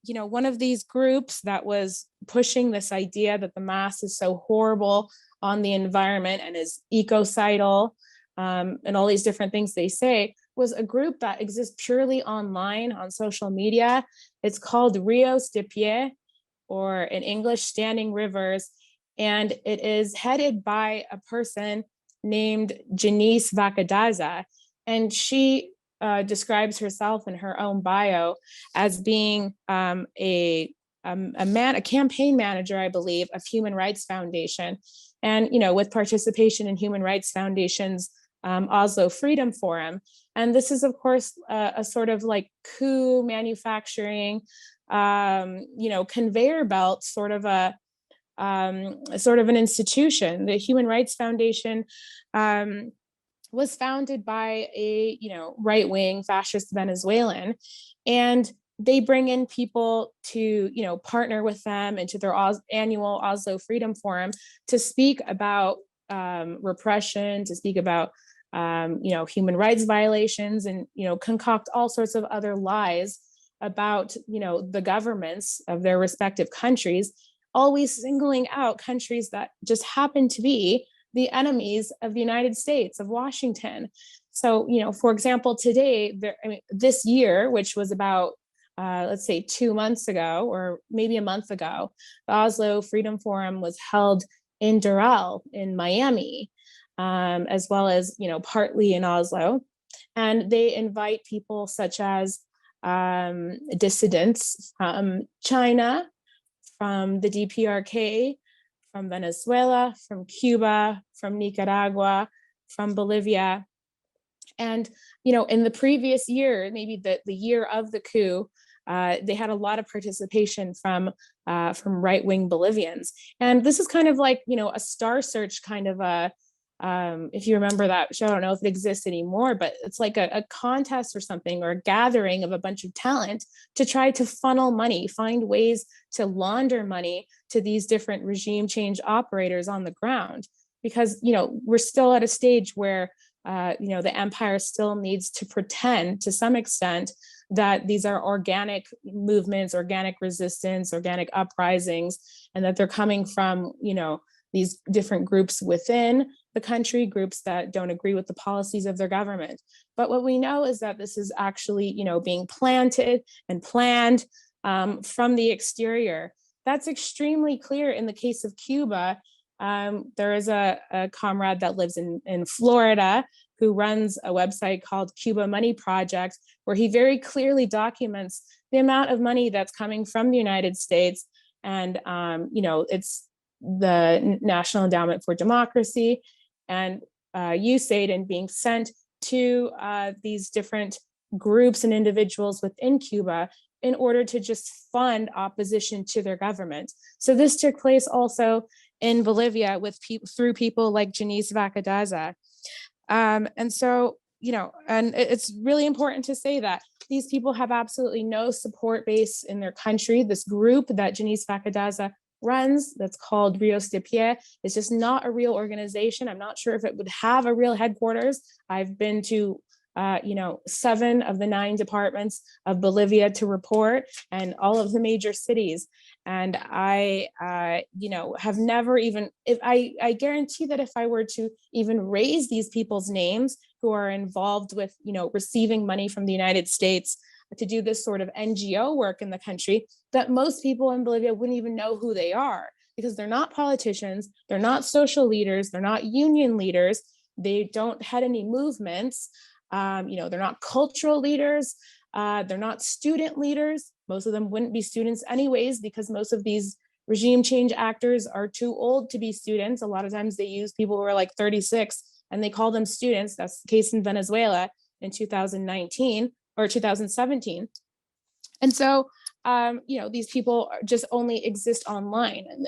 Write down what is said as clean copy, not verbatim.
one of these groups that was pushing this idea that the mass is so horrible on the environment and is ecocidal, and all these different things they say, was a group that exists purely online on social media. It's called Rios de Pie, or in English, Standing Rivers. And it is headed by a person named Janice Vacadaza. And she describes herself in her own bio as being a campaign manager, I believe, of Human Rights Foundation. And, with participation in Human Rights Foundation's Oslo Freedom Forum. And this is, of course, a sort of like coup manufacturing, conveyor belt, sort of an institution. The Human Rights Foundation was founded by a, right-wing fascist Venezuelan, and they bring in people to, partner with them into their annual Oslo Freedom Forum to speak about repression, to speak about human rights violations, and concoct all sorts of other lies about the governments of their respective countries, always singling out countries that just happen to be the enemies of the United States, of Washington. So, for example, today, this year, which was about let's say 2 months ago, or maybe a month ago, the Oslo Freedom Forum was held in Doral in Miami, as well as, partly in Oslo. And they invite people such as dissidents from China, from the DPRK, from Venezuela, from Cuba, from Nicaragua, from Bolivia. And, in the previous year, maybe the year of the coup, they had a lot of participation from right-wing Bolivians. And this is kind of like, a Star Search kind of a, if you remember that show, I don't know if it exists anymore, but it's like a contest or something, or a gathering of a bunch of talent to try to funnel money, find ways to launder money to these different regime change operators on the ground. Because, we're still at a stage where, the empire still needs to pretend to some extent that these are organic movements, organic resistance, organic uprisings, and that they're coming from, these different groups within the country, groups that don't agree with the policies of their government. But what we know is that this is actually, being planted and planned from the exterior. That's extremely clear in the case of Cuba. There is a comrade that lives in Florida who runs a website called Cuba Money Project, where he very clearly documents the amount of money that's coming from the United States. And, it's the National Endowment for Democracy and USAID, and being sent to these different groups and individuals within Cuba in order to just fund opposition to their government. So this took place also in Bolivia through people like Janice Vacadaza. And so, and it's really important to say that these people have absolutely no support base in their country. This group that Janice Vacadaza runs, that's called Rios de Pie, is just not a real organization. I'm not sure if it would have a real headquarters. I've been to 7 of the 9 departments of Bolivia to report, and all of the major cities. And I, have never even, I guarantee that if I were to even raise these people's names who are involved with, receiving money from the United States to do this sort of NGO work in the country, that most people in Bolivia wouldn't even know who they are, because they're not politicians, they're not social leaders, they're not union leaders, they don't head any movements. They're not cultural leaders. They're not student leaders. Most of them wouldn't be students anyways, because most of these regime change actors are too old to be students. A lot of times they use people who are like 36 and they call them students. That's the case in Venezuela in 2019 or 2017. And so, these people just only exist online. And